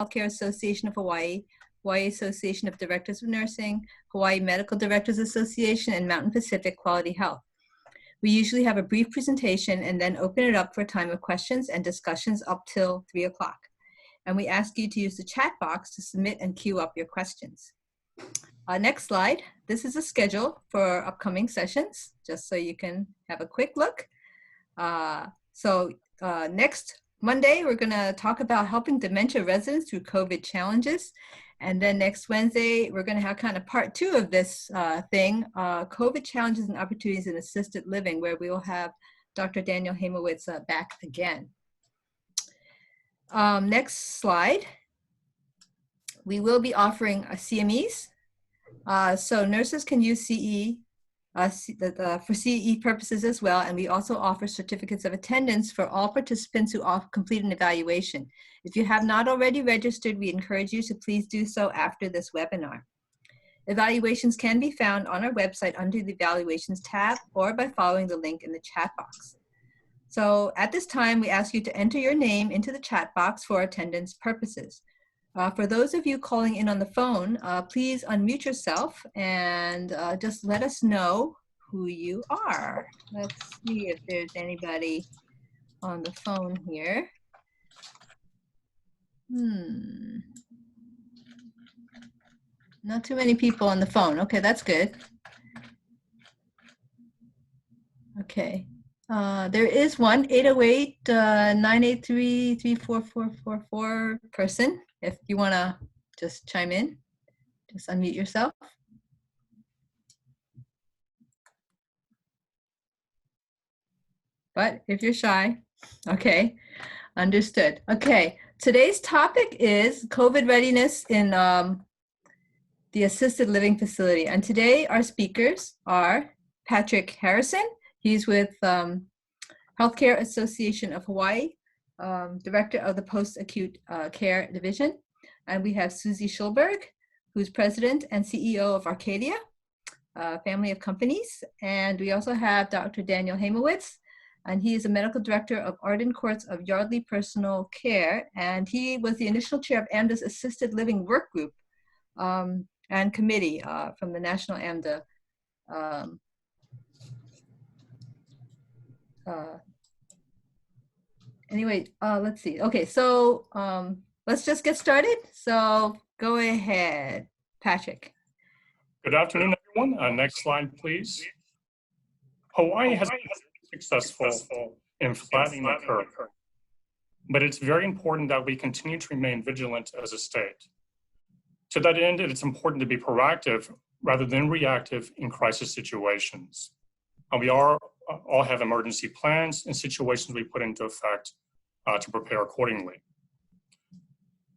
Healthcare Association of Hawaii, Hawaii Association of Directors of Nursing, Hawaii Medical Directors Association, and Mountain Pacific Quality Health. We usually have a brief presentation and then open it up for a time of questions and discussions up till 3 o'clock. And we ask you to use the chat box to submit and queue up your questions. Next slide. This is a schedule for upcoming sessions, just so you can have a quick look. Next Monday, we're going to talk about helping dementia residents through COVID challenges. And then next Wednesday, we're going to have kind of part 2 of this thing, COVID challenges and opportunities in assisted living, where we will have Dr. Daniel Hamowitz back again. Next slide. We will be offering CMEs. So nurses can use CE for CE purposes as well, and we also offer certificates of attendance for all participants who complete an evaluation. If you have not already registered, we encourage you to please do so after this webinar. Evaluations can be found on our website under the Evaluations tab or by following the link in the chat box. So at this time, we ask you to enter your name into the chat box for attendance purposes. For those of you calling in on the phone, please unmute yourself and just let us know who you are. Let's see if there's anybody on the phone here. Not too many people on the phone. Okay, that's good. Okay. There is one, 808-983-34444 person. If you want to just chime in, just unmute yourself. But if you're shy, okay, understood. Okay, today's topic is COVID readiness in the assisted living facility. And today our speakers are Patrick Harrison. He's with Healthcare Association of Hawaii, Director of the Post-Acute Care Division. And we have Susie Schulberg, who's President and CEO of Arcadia, family of companies. And we also have Dr. Daniel Hamowitz, and he is a Medical Director of Arden Courts of Yardley Personal Care. And he was the initial chair of AMDA's Assisted Living Work Group and Committee from the National AMDA anyway, let's see. Okay, so let's just get started. So go ahead, Patrick. Good afternoon, everyone. Next slide, please. Hawaii has been successful in flattening the curve, but it's very important that we continue to remain vigilant as a state. To that end, it's important to be proactive rather than reactive in crisis situations. We all have emergency plans and situations we put into effect to prepare accordingly.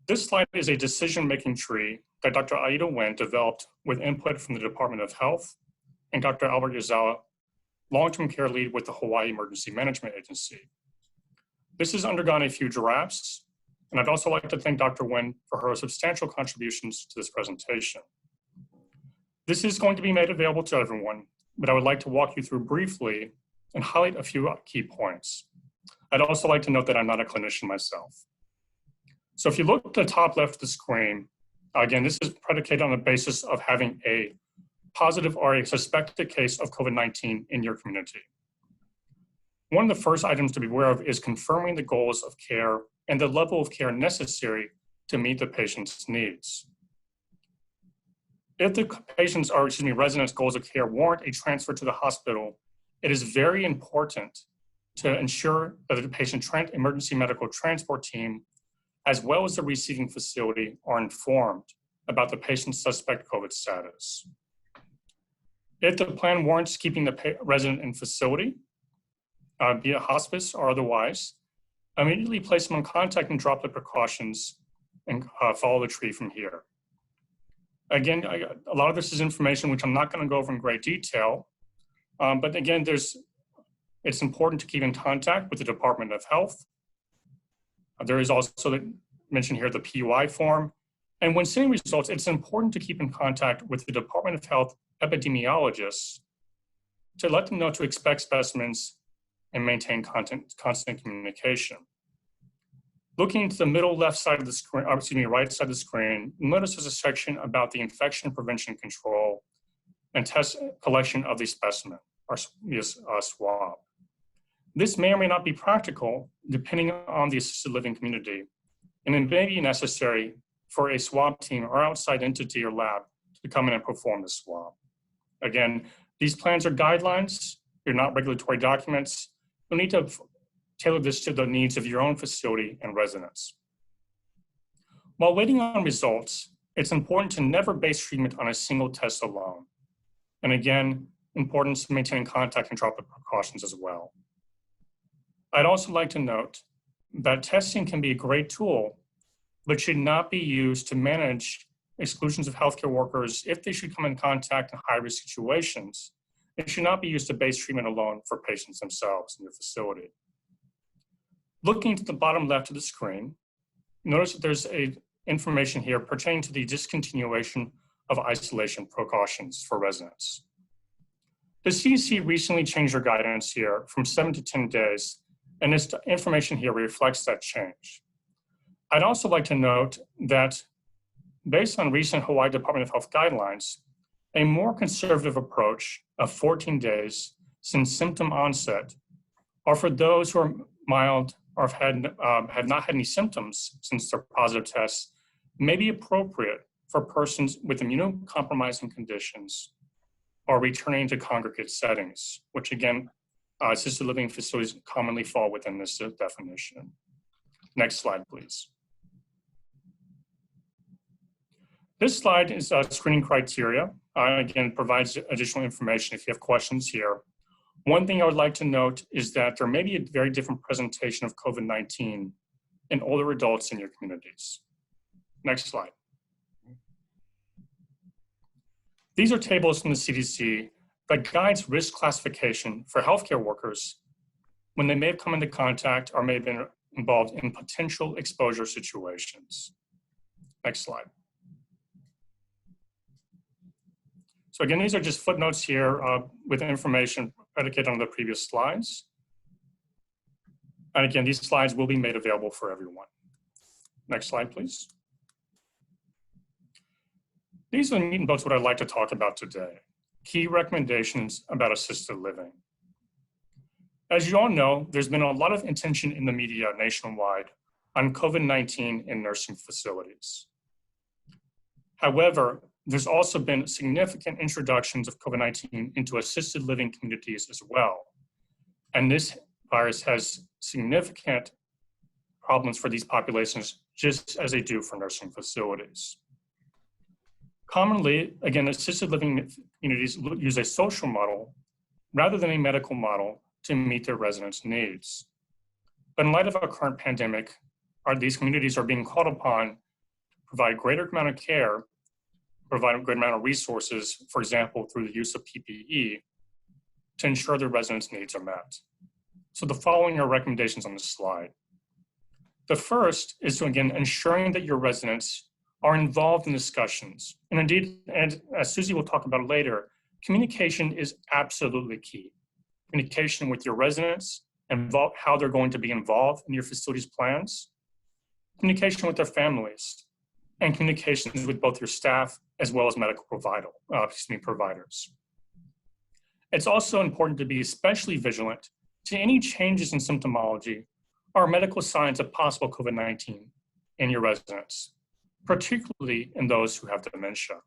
This slide is a decision-making tree that Dr. Aida Wen developed with input from the Department of Health and Dr. Albert Yazawa, long-term care lead with the Hawaii Emergency Management Agency. This has undergone a few drafts, and I'd also like to thank Dr. Wen for her substantial contributions to this presentation. This is going to be made available to everyone, but I would like to walk you through briefly and highlight a few key points. I'd also like to note that I'm not a clinician myself. So if you look at the top left of the screen, again, this is predicated on the basis of having a positive or a suspected case of COVID-19 in your community. One of the first items to be aware of is confirming the goals of care and the level of care necessary to meet the patient's needs. If the residents' goals of care warrant a transfer to the hospital, it is very important to ensure that the patient emergency medical transport team, as well as the receiving facility, are informed about the patient's suspect COVID status. If the plan warrants keeping the resident in facility, be it hospice or otherwise, immediately place them in contact and drop the precautions and follow the tree from here. Again, a lot of this is information which I'm not going to go over in great detail, but again, it's important to keep in contact with the Department of Health. There is also mentioned here the PUI form, and when seeing results, it's important to keep in contact with the Department of Health epidemiologists to let them know to expect specimens and maintain constant communication. Looking to the middle left side of the screen, or excuse me, right side of the screen, notice there's a section about the infection prevention control and test collection of the specimen, or swab. This may or may not be practical depending on the assisted living community, and it may be necessary for a swab team or outside entity or lab to come in and perform the swab. Again, these plans are guidelines, they're not regulatory documents. You'll need to tailor this to the needs of your own facility and residents. While waiting on results, it's important to never base treatment on a single test alone. And again, importance to maintaining contact and droplet precautions as well. I'd also like to note that testing can be a great tool, but should not be used to manage exclusions of healthcare workers if they should come in contact in high-risk situations. It should not be used to base treatment alone for patients themselves in your facility. Looking to the bottom left of the screen, notice that there's information here pertaining to the discontinuation of isolation precautions for residents. The CDC recently changed their guidance here from 7 to 10 days, and this information here reflects that change. I'd also like to note that based on recent Hawaii Department of Health guidelines, a more conservative approach of 14 days since symptom onset are for those who are mild or have not had any symptoms since their positive tests may be appropriate for persons with immunocompromising conditions or returning to congregate settings, which again, assisted living facilities commonly fall within this definition. Next slide, please. This slide is screening criteria. Again, provides additional information if you have questions here. One thing I would like to note is that there may be a very different presentation of COVID-19 in older adults in your communities. Next slide. These are tables from the CDC that guides risk classification for healthcare workers when they may have come into contact or may have been involved in potential exposure situations. Next slide. So again, these are just footnotes here with information predicated on the previous slides. And again, these slides will be made available for everyone. Next slide, please. These are the meat and bones what I'd like to talk about today. Key recommendations about assisted living. As you all know, there's been a lot of attention in the media nationwide on COVID-19 in nursing facilities. However, there's also been significant introductions of COVID-19 into assisted living communities as well. And this virus has significant problems for these populations, just as they do for nursing facilities. Commonly, again, assisted living communities use a social model rather than a medical model to meet their residents' needs. But in light of our current pandemic, these communities are being called upon to provide greater amount of care, provide a great amount of resources, for example, through the use of PPE, to ensure their residents' needs are met. So the following are recommendations on this slide. The first is to, again, ensuring that your residents are involved in discussions. And indeed, and as Susie will talk about later, communication is absolutely key. Communication with your residents, and how they're going to be involved in your facility's plans, communication with their families, and communications with both your staff as well as medical providers. It's also important to be especially vigilant to any changes in symptomology or medical signs of possible COVID-19 in your residents, particularly in those who have dementia.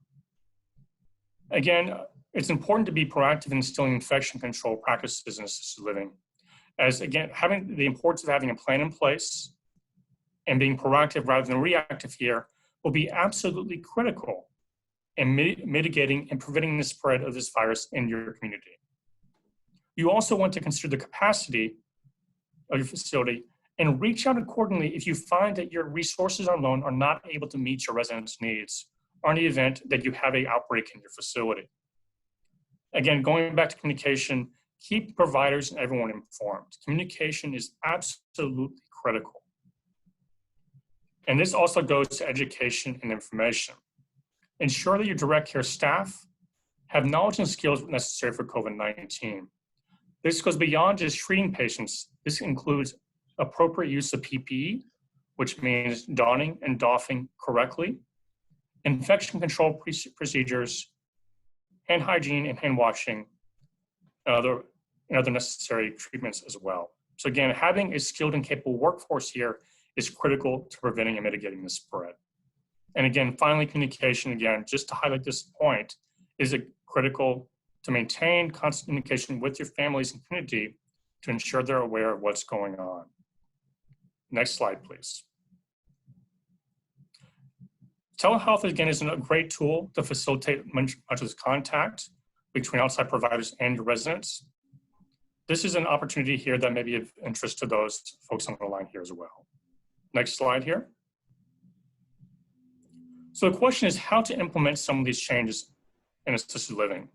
Again, it's important to be proactive in instilling infection control practices in assisted living, as again, having the importance of having a plan in place and being proactive rather than reactive here will be absolutely critical in mitigating and preventing the spread of this virus in your community. You also want to consider the capacity of your facility and reach out accordingly if you find that your resources alone are not able to meet your residents' needs, or in the event that you have an outbreak in your facility. Again, going back to communication, keep providers and everyone informed. Communication is absolutely critical. And this also goes to education and information. Ensure that your direct care staff have knowledge and skills necessary for COVID-19. This goes beyond just treating patients. This includes appropriate use of PPE, which means donning and doffing correctly, infection control procedures, hand hygiene and hand washing, and other necessary treatments as well. So again, having a skilled and capable workforce here is critical to preventing and mitigating the spread. And again, finally, communication, again, just to highlight this point, is critical to maintain constant communication with your families and community to ensure they're aware of what's going on. Next slide, please. Telehealth, again, is a great tool to facilitate much of this contact between outside providers and your residents. This is an opportunity here that may be of interest to those folks on the line here as well. Next slide here. So the question is how to implement some of these changes in assisted living.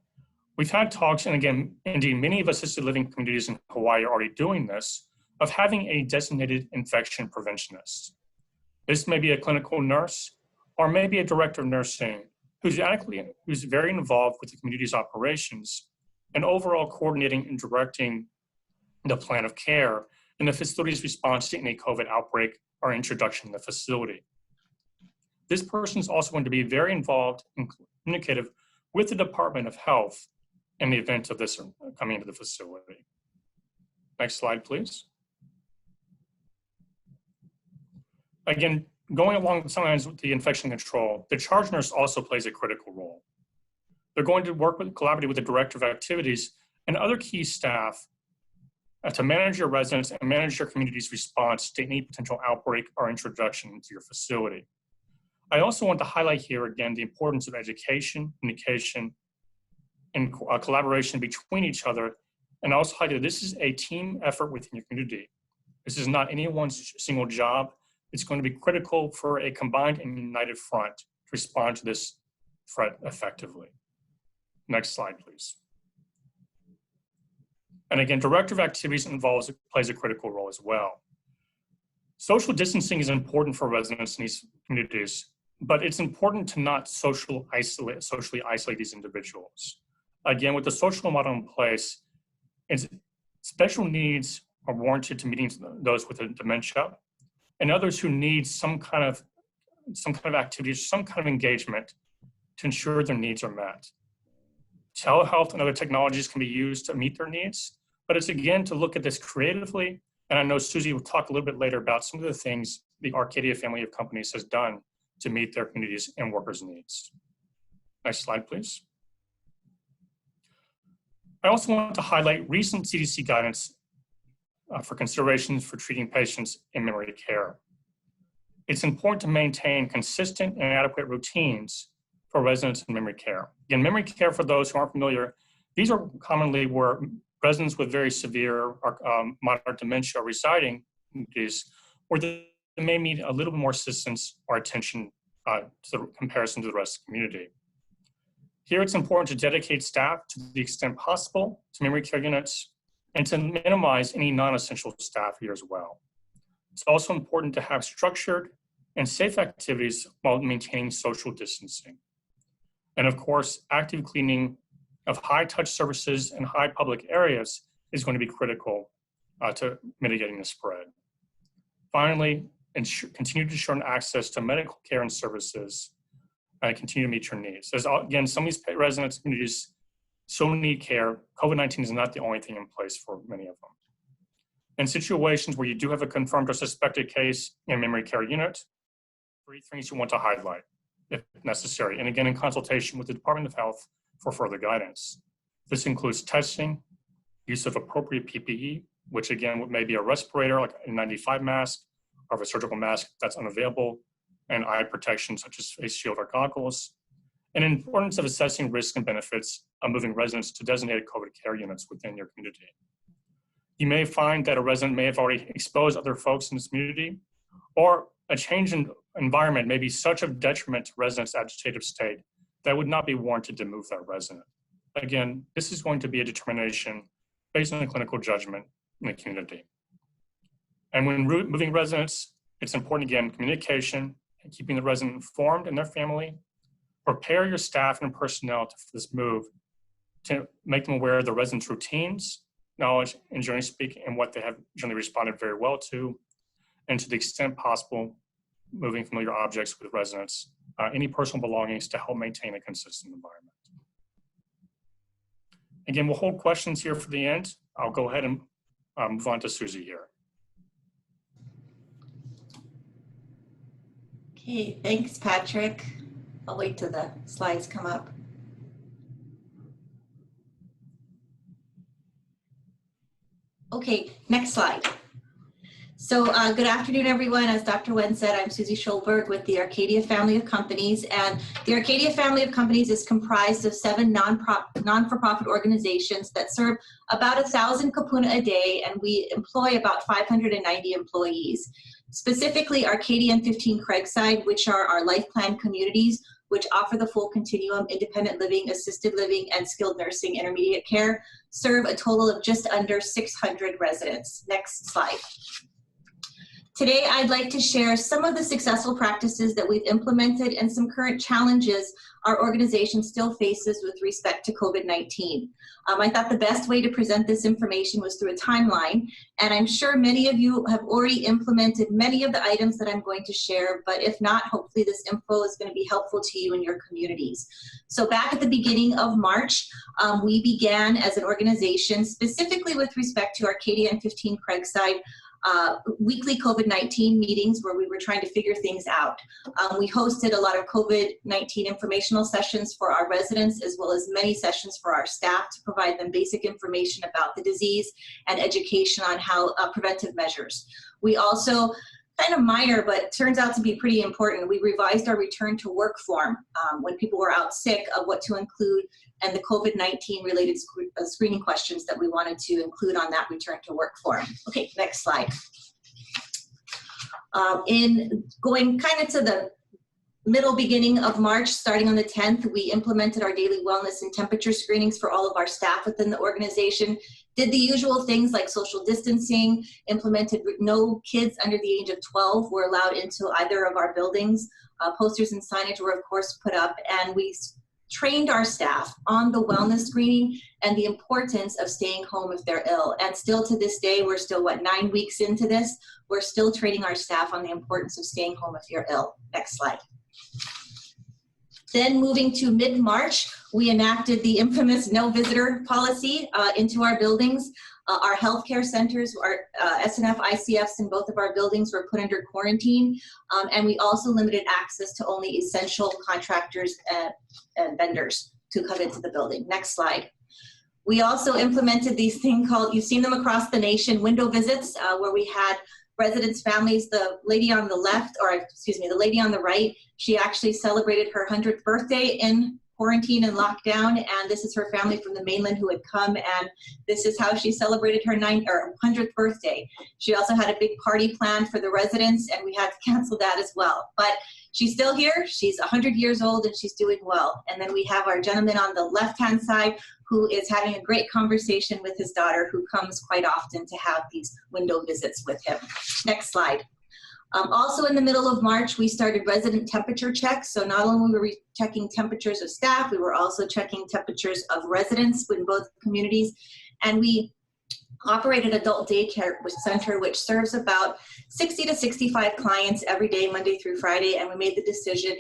We've had talks, and again, indeed, many of assisted living communities in Hawaii are already doing this, of having a designated infection preventionist. This may be a clinical nurse or maybe a director of nursing who's very involved with the community's operations and overall coordinating and directing the plan of care and the facility's response to any COVID outbreak or introduction in the facility. This person is also going to be very involved and communicative with the Department of Health in the event of this coming into the facility. Next slide, please. Again, going along sometimes with the infection control, the charge nurse also plays a critical role. They're going to work collaboratively with the director of activities and other key staff to manage your residents and manage your community's response to any potential outbreak or introduction into your facility. I also want to highlight here again the importance of education, communication, and collaboration between each other, and also highlight that this is a team effort within your community. This is not anyone's single job. It's going to be critical for a combined and united front to respond to this threat effectively. Next slide, please. And again, director of activities plays a critical role as well. Social distancing is important for residents in these communities, but it's important to not socially isolate these individuals. Again, with the social model in place, special needs are warranted to meeting those with dementia and others who need some kind of activity, some kind of engagement to ensure their needs are met. Telehealth and other technologies can be used to meet their needs, but it's again to look at this creatively. And I know Susie will talk a little bit later about some of the things the Arcadia family of companies has done to meet their communities and workers' needs. Next slide, please. I also want to highlight recent CDC guidance for considerations for treating patients in memory care. It's important to maintain consistent and adequate routines for residents in memory care. In memory care, for those who aren't familiar, these are commonly where residents with very severe or moderate dementia are residing, where they may need a little more assistance or attention to the comparison to the rest of the community. Here, it's important to dedicate staff to the extent possible to memory care units and to minimize any non-essential staff here as well. It's also important to have structured and safe activities while maintaining social distancing. And of course, active cleaning of high-touch surfaces and high public areas is going to be critical to mitigating the spread. Finally, continue to ensure access to medical care and services and continue to meet your needs. As again, some of these residents and communities so need care. COVID-19 is not the only thing in place for many of them. In situations where you do have a confirmed or suspected case in a memory care unit, 3 things you want to highlight if necessary. And again, in consultation with the Department of Health for further guidance. This includes testing, use of appropriate PPE, which again may be a respirator like a N95 mask or a surgical mask that's unavailable, and eye protection such as face shield or goggles, and importance of assessing risks and benefits of moving residents to designated COVID care units within your community. You may find that a resident may have already exposed other folks in this community, or a change in environment may be such a detriment to residents' agitative state that would not be warranted to move that resident. Again, this is going to be a determination based on a clinical judgment in the community. And when moving residents, it's important, again, communication and keeping the resident informed and their family. Prepare your staff and personnel for this move to make them aware of the residents' routines, knowledge, and generally speaking, and what they have generally responded very well to. and to the extent possible, moving familiar objects with residents, any personal belongings to help maintain a consistent environment. Again, we'll hold questions here for the end. I'll go ahead and move on to Susie here. Okay, thanks, Patrick. I'll wait till the slides come up. Okay, next slide. So good afternoon, everyone. As Dr. Wen said, I'm Susie Schulberg with the Arcadia family of companies. And the Arcadia family of companies is comprised of 7 non-for-profit organizations that serve about 1,000 kapuna a day, and we employ about 590 employees. Specifically, Arcadia and 15 Craigside, which are our life plan communities, which offer the full continuum, independent living, assisted living, and skilled nursing intermediate care, serve a total of just under 600 residents. Next slide. Today, I'd like to share some of the successful practices that we've implemented and some current challenges our organization still faces with respect to COVID-19. I thought the best way to present this information was through a timeline, and I'm sure many of you have already implemented many of the items that I'm going to share, but if not, hopefully this info is going to be helpful to you in your communities. So back at the beginning of March, we began as an organization, specifically with respect to Arcadia and 15 Craigside, weekly COVID-19 meetings where we were trying to figure things out. We hosted a lot of COVID-19 informational sessions for our residents, as well as many sessions for our staff to provide them basic information about the disease and education on how preventive measures. We also, kind of minor, but turns out to be pretty important, we revised our return to work form when people were out sick of what to include and the COVID-19 related screening questions that we wanted to include on that return to work form. Okay, next slide. In going kind of to the beginning of March, starting on the 10th, we implemented our daily wellness and temperature screenings for all of our staff within the organization, did the usual things like social distancing, implemented no kids under the age of 12 were allowed into either of our buildings. Posters and signage were of course put up, and we trained our staff on the wellness screening and the importance of staying home if they're ill. And still to this day, we're still, 9 weeks into this, we're still training our staff on the importance of staying home if you're ill. Next slide. Then moving to mid-March, we enacted the infamous no visitor policy into our buildings. Our healthcare centers, our SNF, ICFs in both of our buildings were put under quarantine, and we also limited access to only essential contractors and vendors to come into the building. Next slide. We also implemented these things called, you've seen them across the nation, window visits, where we had residents' families. The lady on the left, or excuse me, the lady on the right, she actually celebrated her 100th birthday in quarantine and lockdown, and this is her family from the mainland who had come, and this is how she celebrated her 100th birthday. She also had a big party planned for the residents, and we had to cancel that as well. But she's still here, she's 100 years old, and she's doing well. And then we have our gentleman on the left-hand side who is having a great conversation with his daughter, who comes quite often to have these window visits with him. Next slide. Also in the middle of March, we started resident temperature checks. So not only were we checking temperatures of staff, we were also checking temperatures of residents in both communities. And we operated adult daycare center, which serves about 60 to 65 clients every day, Monday through Friday. And we made the decision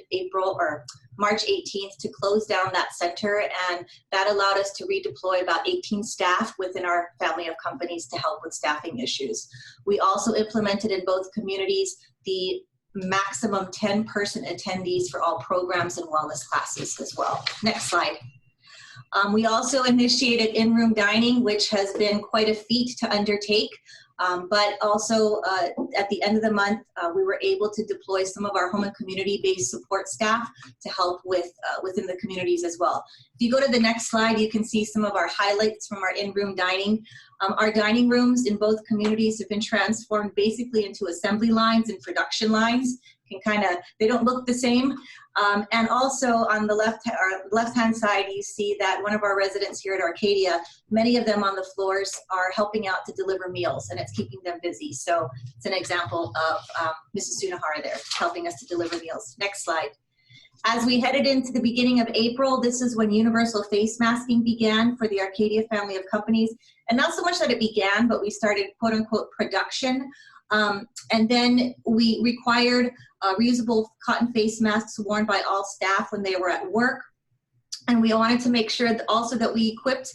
March 18th to close down that center, and that allowed us to redeploy about 18 staff within our family of companies to help with staffing issues. We also implemented in both communities the maximum 10-person attendees for all programs and wellness classes as well. Next slide. We also initiated in-room dining, which has been quite a feat to undertake. But also at the end of the month, we were able to deploy some of our home and community-based support staff to help with within the communities as well. If you go to the next slide, you can see some of our highlights from our in-room dining. Our dining rooms in both communities have been transformed basically into assembly lines and production lines. They don't look the same. And also on the left-hand side, you see that one of our residents here at Arcadia, many of them on the floors are helping out to deliver meals, and it's keeping them busy. So it's an example of Mrs. Sunahara there helping us to deliver meals. Next slide. As we headed into the beginning of April, this is when universal face masking began for the Arcadia family of companies. And not so much that it began, but we started quote unquote production And then we required reusable cotton face masks worn by all staff when they were at work. And we wanted to make sure that also that we equipped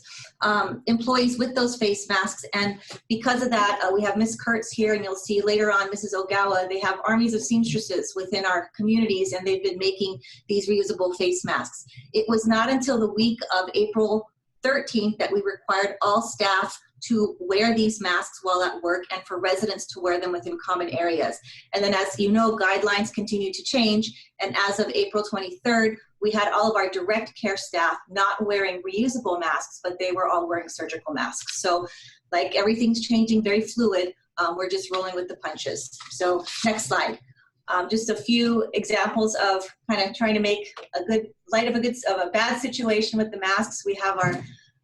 employees with those face masks. And because of that, we have Ms. Kurtz here, and you'll see later on Mrs. Ogawa. They have armies of seamstresses within our communities, and they've been making these reusable face masks. It was not until the week of April 13th that we required all staff to wear these masks while at work, and for residents to wear them within common areas. And then, as you know, guidelines continue to change. And as of April 23rd, we had all of our direct care staff not wearing reusable masks, but they were all wearing surgical masks. So like everything's changing, very fluid, we're just rolling with the punches. So next slide. Just a few examples of kind of trying to make a good light of a bad situation with the masks. We have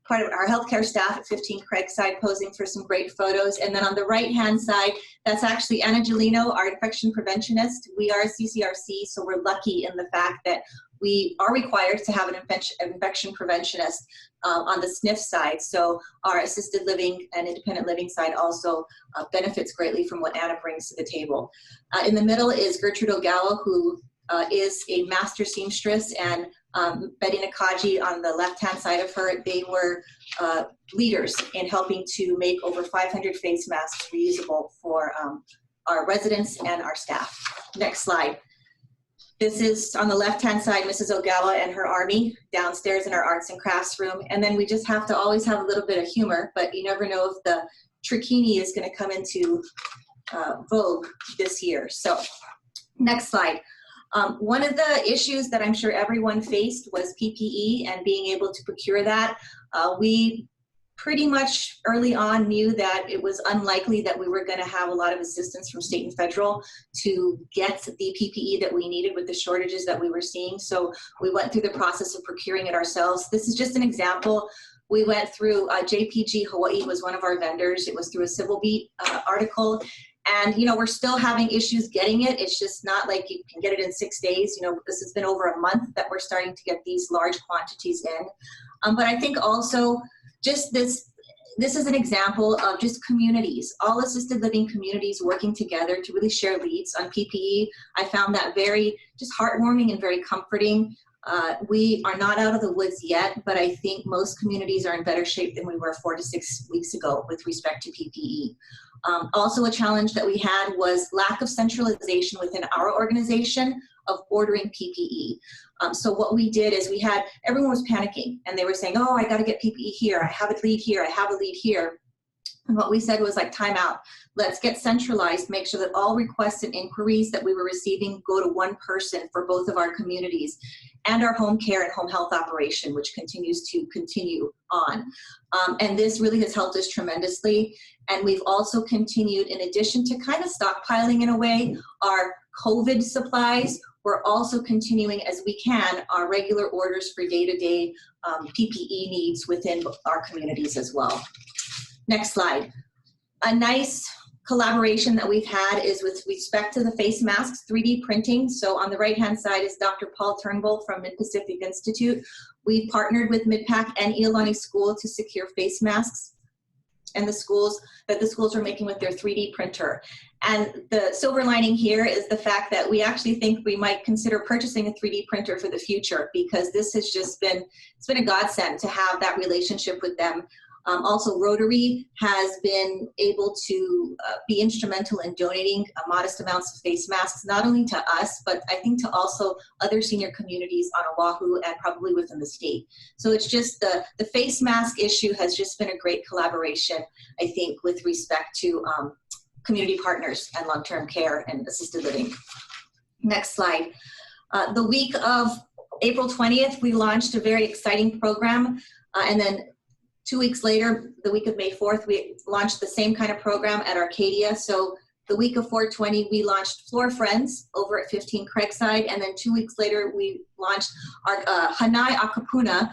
part of our healthcare staff at 15 Craigside posing for some great photos. And then on the right-hand side, that's actually Anna Gelino, our infection preventionist. We are a CCRC, so we're lucky in the fact that we are required to have an infection preventionist on the SNF side. So our assisted living and independent living side also benefits greatly from what Anna brings to the table. In the middle is Gertrude Ogawa, who is a master seamstress, and Betty Nakaji on the left-hand side of her. They were leaders in helping to make over 500 face masks reusable for our residents and our staff. Next slide. This is on the left-hand side, Mrs. Ogawa and her army downstairs in our arts and crafts room. And then we just have to always have a little bit of humor, but you never know if the trikini is going to come into vogue this year. So next slide. One of the issues that I'm sure everyone faced was PPE and being able to procure that. We pretty much early on knew that it was unlikely that we were going to have a lot of assistance from state and federal to get the PPE that we needed with the shortages that we were seeing. So we went through the process of procuring it ourselves. This is just an example. We went through JPG Hawaii was one of our vendors. It was through a Civil Beat article. And, you know, we're still having issues getting it. It's just not like you can get it in 6 days. You know, this has been over a month that we're starting to get these large quantities in. But I think also just this is an example of just communities, all assisted living communities working together to really share leads on PPE. I found that very just heartwarming and very comforting. We are not out of the woods yet, but I think most communities are in better shape than we were 4 to 6 weeks ago with respect to PPE. Also a challenge that we had was lack of centralization within our organization of ordering PPE. So what we did is everyone was panicking and they were saying, oh, I got to get PPE here. I have a lead here. I have a lead here. And what we said was like, time out. Let's get centralized, make sure that all requests and inquiries that we were receiving go to one person for both of our communities and our home care and home health operation, which continues to continue on. And this really has helped us tremendously. And we've also continued, in addition to kind of stockpiling in a way, our COVID supplies. We're also continuing as we can our regular orders for day-to-day PPE needs within our communities as well. Next slide. A nice collaboration that we've had is with respect to the face masks, 3D printing. So on the right-hand side is Dr. Paul Turnbull from Mid-Pacific Institute. We've partnered with MidPac and Iolani School to secure face masks and the schools are making with their 3D printer. And the silver lining here is the fact that we actually think we might consider purchasing a 3D printer for the future, because this has just been, it's been a godsend to have that relationship with them. Also, Rotary has been able to be instrumental in donating modest amounts of face masks, not only to us, but I think to also other senior communities on Oahu and probably within the state. So it's just the face mask issue has just been a great collaboration, I think, with respect to community partners and long-term care and assisted living. Next slide. The week of April 20th, we launched a very exciting program, and then 2 weeks later, the week of May 4th, we launched the same kind of program at Arcadia. So the week of 4/20, we launched Floor Friends over at 15 Craigside. And then 2 weeks later, we launched our Hanai Akapuna,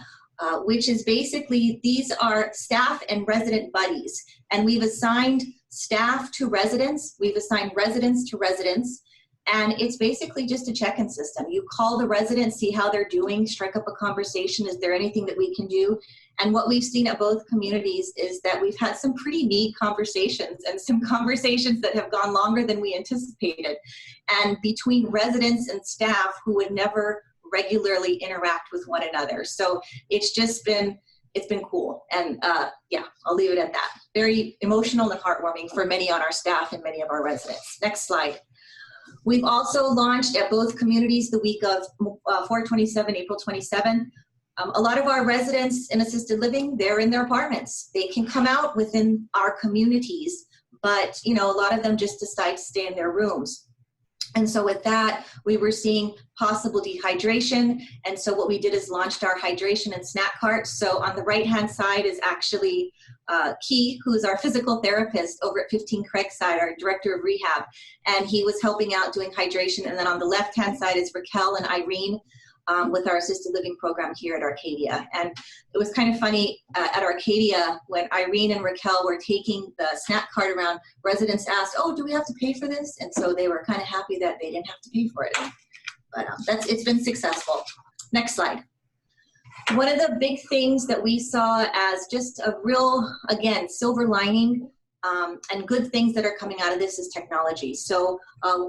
which is basically, these are staff and resident buddies. And we've assigned staff to residents. We've assigned residents to residents. And it's basically just a check-in system. You call the residents, see how they're doing, strike up a conversation. Is there anything that we can do? And what we've seen at both communities is that we've had some pretty neat conversations, and some conversations that have gone longer than we anticipated. And between residents and staff who would never regularly interact with one another. So it's been cool. And yeah, I'll leave it at that. Very emotional and heartwarming for many on our staff and many of our residents. Next slide. We've also launched at both communities the week of 4/27, April 27. A lot of our residents in assisted living, they're in their apartments. They can come out within our communities, but a lot of them just decide to stay in their rooms. And so with that, we were seeing possible dehydration. And so what we did is launched our hydration and snack carts. So on the right-hand side is actually Key, who's our physical therapist over at 15 Craigside, our director of rehab. And he was helping out doing hydration. And then on the left-hand side is Raquel and Irene with our assisted living program here at Arcadia. And it was kind of funny at Arcadia when Irene and Raquel were taking the snack cart around, residents asked, oh, do we have to pay for this? And so they were kind of happy that they didn't have to pay for it. But it's been successful. Next slide. One of the big things that we saw as just a real, again, silver lining and good things that are coming out of this is technology. So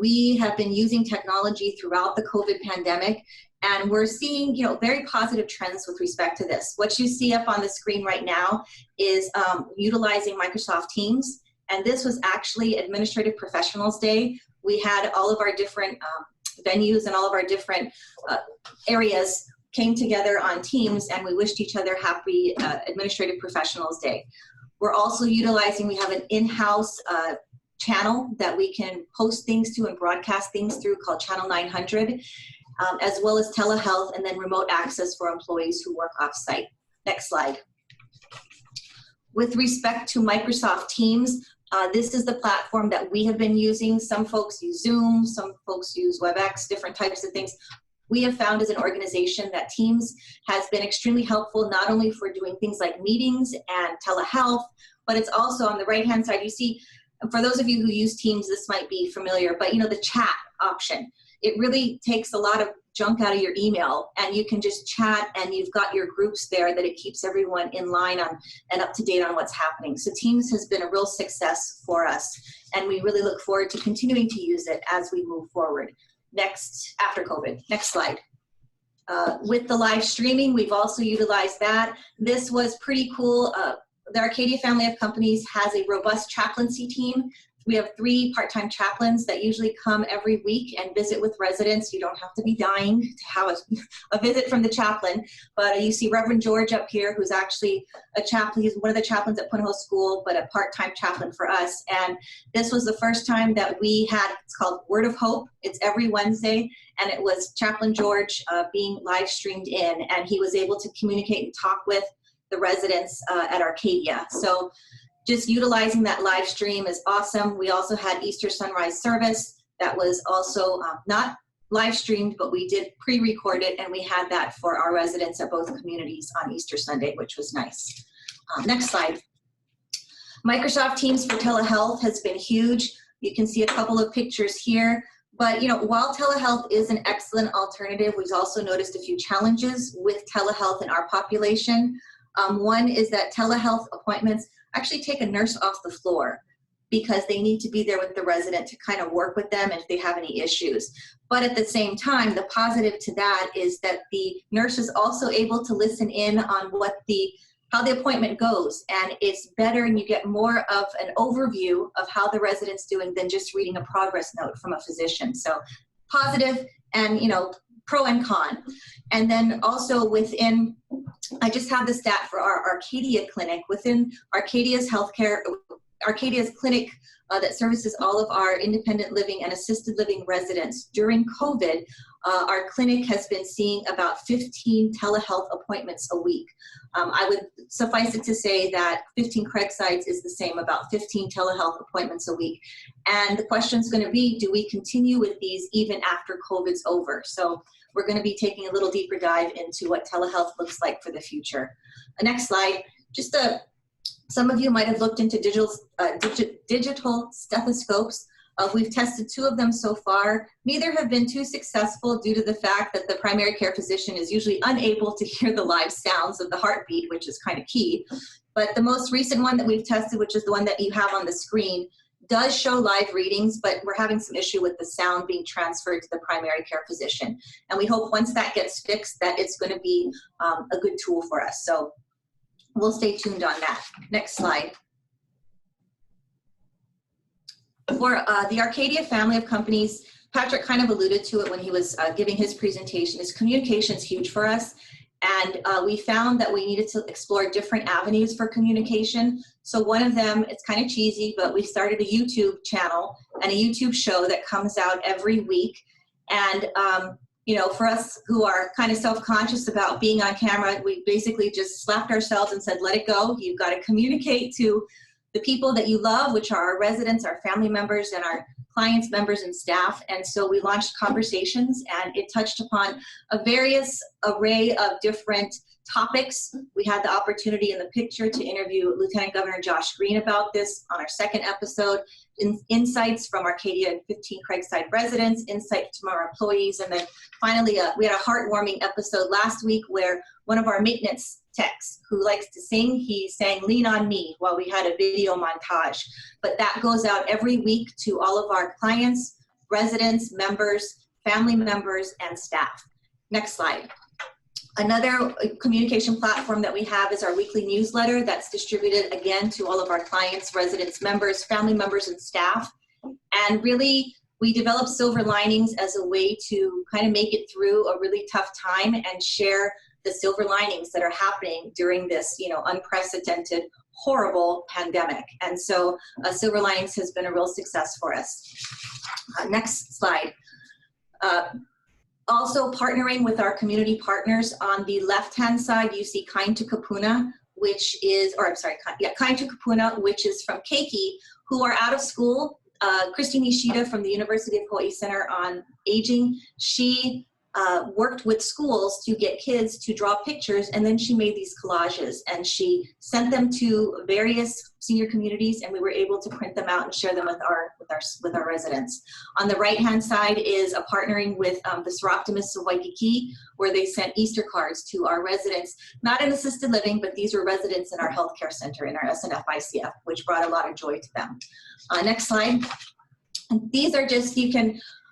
we have been using technology throughout the COVID pandemic, and we're seeing, very positive trends with respect to this. What you see up on the screen right now is utilizing Microsoft Teams, and this was actually Administrative Professionals Day. We had all of our different venues and all of our different areas came together on Teams, and we wished each other happy Administrative Professionals Day. We're also utilizing, we have an in-house channel that we can post things to and broadcast things through called Channel 900, as well as telehealth and then remote access for employees who work off-site. Next slide. With respect to Microsoft Teams, this is the platform that we have been using. Some folks use Zoom, some folks use WebEx, different types of things. We have found as an organization that Teams has been extremely helpful, not only for doing things like meetings and telehealth, but it's also on the right-hand side. You see, for those of you who use Teams, this might be familiar, but the chat option. It really takes a lot of junk out of your email, and you can just chat, and you've got your groups there that it keeps everyone in line on and up to date on what's happening. So Teams has been a real success for us, and we really look forward to continuing to use it as we move forward. Next, after COVID. Next slide. With the live streaming, we've also utilized that. This was pretty cool. The Arcadia family of companies has a robust chaplaincy team. We have 3 part-time chaplains that usually come every week and visit with residents. You don't have to be dying to have a visit from the chaplain, but you see Reverend George up here, who's actually a chaplain. He's one of the chaplains at Punahou School, but a part-time chaplain for us. And this was the first time that we had, it's called Word of Hope. It's every Wednesday, and it was Chaplain George being live streamed in, and he was able to communicate and talk with the residents at Arcadia. So just utilizing that live stream is awesome. We also had Easter sunrise service that was also not live streamed, but we did pre-record it, and we had that for our residents at both communities on Easter Sunday, which was nice. Next slide. Microsoft Teams for telehealth has been huge. You can see a couple of pictures here. But while telehealth is an excellent alternative, we've also noticed a few challenges with telehealth in our population. One is that telehealth appointments actually take a nurse off the floor because they need to be there with the resident to kind of work with them if they have any issues. But at the same time, the positive to that is that the nurse is also able to listen in on how the appointment goes, and it's better, and you get more of an overview of how the resident's doing than just reading a progress note from a physician. So positive, and pro and con. And then also within, I just have the stat for our Arcadia clinic. Within Arcadia's clinic that services all of our independent living and assisted living residents, during COVID, our clinic has been seeing about 15 telehealth appointments a week. I would suffice it to say that 15 Craigsides is the same, about 15 telehealth appointments a week. And the question is going to be, do we continue with these even after COVID's over? So we're going to be taking a little deeper dive into what telehealth looks like for the future. Next slide. Some of you might have looked into digital stethoscopes. We've tested 2 of them so far. Neither have been too successful due to the fact that the primary care physician is usually unable to hear the live sounds of the heartbeat, which is kind of key. But the most recent one that we've tested, which is the one that you have on the screen, does show live readings, but we're having some issue with the sound being transferred to the primary care physician. And we hope once that gets fixed that it's going to be a good tool for us. So we'll stay tuned on that. Next slide. For the Arcadia family of companies, Patrick kind of alluded to it when he was giving his presentation, is communication is huge for us. And we found that we needed to explore different avenues for communication. So one of them, it's kind of cheesy, but we started a YouTube channel and a YouTube show that comes out every week. And, you know, for us who are kind of self-conscious about being on camera, we basically just slapped ourselves and said, let it go. You've got to communicate to the people that you love, which are our residents, our family members, and our clients, members, and staff. And so we launched Conversations, and it touched upon a various array of different topics. We had the opportunity in the picture to interview Lieutenant Governor Josh Green about this on our second episode, insights from Arcadia and 15 Craigside residents, insights from our employees, and then finally we had a heartwarming episode last week where one of our maintenance techs who likes to sing, he sang Lean on Me while we had a video montage. But that goes out every week to all of our clients, residents, members, family members, and staff. Next slide. Another communication platform that we have is our weekly newsletter that's distributed again to all of our clients, residents, members, family members, and staff. And really, we developed Silver Linings as a way to kind of make it through a really tough time and share the silver linings that are happening during this, you know, unprecedented, horrible pandemic. And so Silver Linings has been a real success for us. Next slide. Also partnering with our community partners. On the left-hand side, you see Kind to Kapuna, which is, or I'm sorry, Kind to Kapuna, which is from Keiki, who are out of school. Christine Ishida from the University of Hawaii Center on Aging, she worked with schools to get kids to draw pictures, and then she made these collages and she sent them to various senior communities, and we were able to print them out and share them with our residents. On the right hand side is a partnering with the Seroptimists of Waikiki, where they sent Easter cards to our residents, not in assisted living, but these were residents in our healthcare center in our SNF ICF, which brought a lot of joy to them. Next slide. And these are just,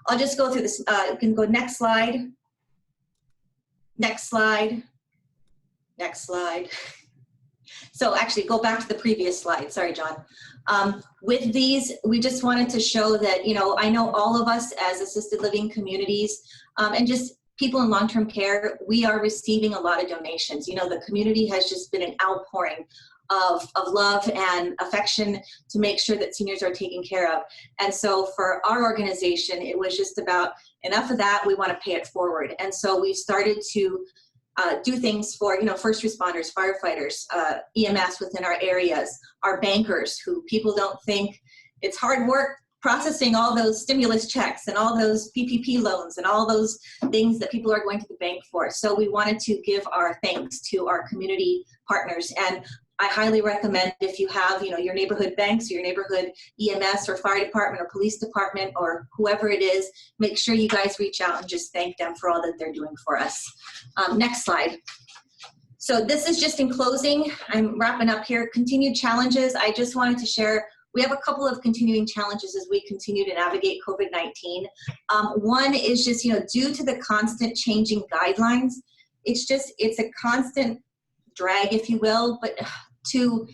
I'll just go through this. You can go next slide. Next slide. Next slide. So actually go back to the previous slide. Sorry, John. With these, we just wanted to show that, you know, I know all of us as assisted living communities and just people in long-term care, we are receiving a lot of donations. You know, the community has just been an outpouring of love and affection to make sure that seniors are taken care of. And so for our organization, it was just about enough of that, we want to pay it forward. And so we started to do things for, you know, first responders, firefighters, EMS within our areas, our bankers, who people don't think it's hard work processing all those stimulus checks and all those PPP loans and all those things that people are going to the bank for. So we wanted to give our thanks to our community partners. And I highly recommend, if you have, you know, your neighborhood banks or your neighborhood EMS or fire department or police department or whoever it is, make sure you guys reach out and just thank them for all that they're doing for us. Next slide. So this is just in closing. I'm wrapping up here. Continued challenges. I just wanted to share, we have a couple of continuing challenges as we continue to navigate COVID-19. One is just, you know, due to the constant changing guidelines, it's a constant drag, if you will, but to